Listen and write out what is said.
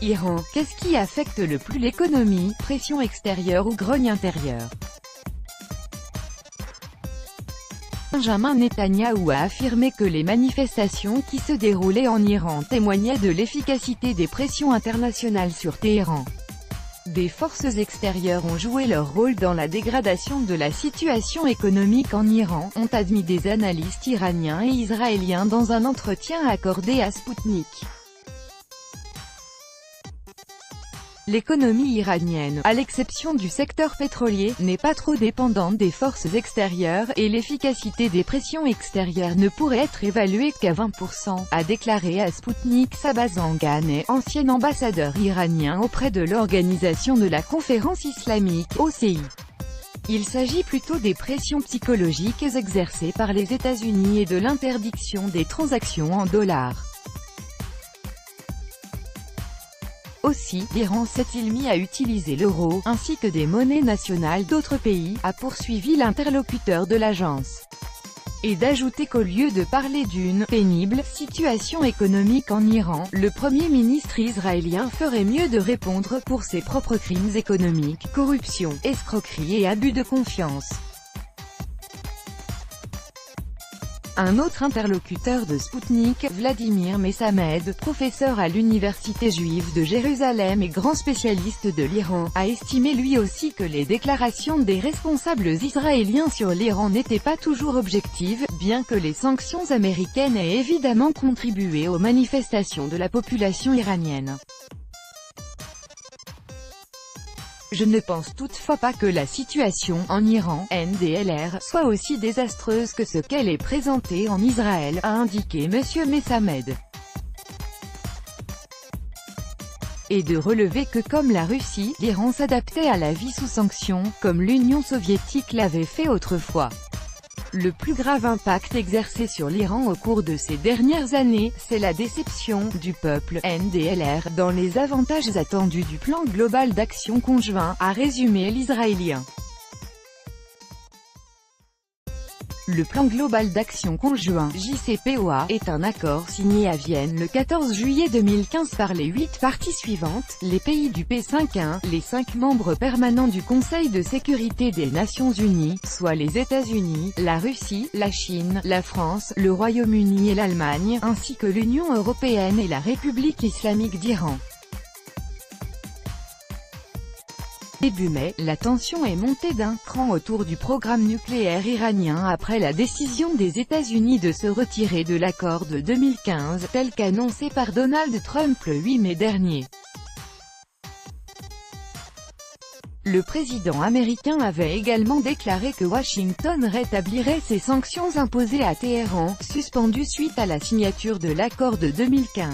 Iran, qu'est-ce qui affecte le plus l'économie, pression extérieure ou grogne intérieure? Benjamin Netanyahou a affirmé que les manifestations qui se déroulaient en Iran témoignaient de l'efficacité des pressions internationales sur Téhéran. Des forces extérieures ont joué leur rôle dans la dégradation de la situation économique en Iran, ont admis des analystes iraniens et israéliens dans un entretien accordé à Sputnik. L'économie iranienne, à l'exception du secteur pétrolier, n'est pas trop dépendante des forces extérieures, et l'efficacité des pressions extérieures ne pourrait être évaluée qu'à 20%, a déclaré à Sputnik Sabazan Ghaneh, ancien ambassadeur iranien auprès de l'Organisation de la Conférence islamique, OCI. Il s'agit plutôt des pressions psychologiques exercées par les États-Unis et de l'interdiction des transactions en dollars. Aussi, l'Iran s'est-il mis à utiliser l'euro, ainsi que des monnaies nationales d'autres pays, a poursuivi l'interlocuteur de l'agence. Et d'ajouter qu'au lieu de parler d'une « pénible » situation économique en Iran, le Premier ministre israélien ferait mieux de répondre pour ses propres crimes économiques, corruption, escroquerie et abus de confiance. Un autre interlocuteur de Sputnik, Vladimir Messamed, professeur à l'Université juive de Jérusalem et grand spécialiste de l'Iran, a estimé lui aussi que les déclarations des responsables israéliens sur l'Iran n'étaient pas toujours objectives, bien que les sanctions américaines aient évidemment contribué aux manifestations de la population iranienne. Je ne pense toutefois pas que la situation en Iran, NDLR, soit aussi désastreuse que ce qu'elle est présentée en Israël, a indiqué M. Messamed. Et de relever que comme la Russie, l'Iran s'adaptait à la vie sous sanctions, comme l'Union soviétique l'avait fait autrefois. Le plus grave impact exercé sur l'Iran au cours de ces dernières années, c'est la déception du peuple NDLR dans les avantages attendus du plan global d'action conjoint, a résumé l'Israélien. Le plan global d'action conjoint, JCPOA, est un accord signé à Vienne le 14 juillet 2015 par les 8 parties suivantes, les pays du P5-1, les 5 membres permanents du Conseil de sécurité des Nations Unies, soit les États-Unis, la Russie, la Chine, la France, le Royaume-Uni et l'Allemagne, ainsi que l'Union européenne et la République islamique d'Iran. Début mai, la tension est montée d'un cran autour du programme nucléaire iranien après la décision des États-Unis de se retirer de l'accord de 2015, tel qu'annoncé par Donald Trump le 8 mai dernier. Le président américain avait également déclaré que Washington rétablirait ses sanctions imposées à Téhéran, suspendues suite à la signature de l'accord de 2015.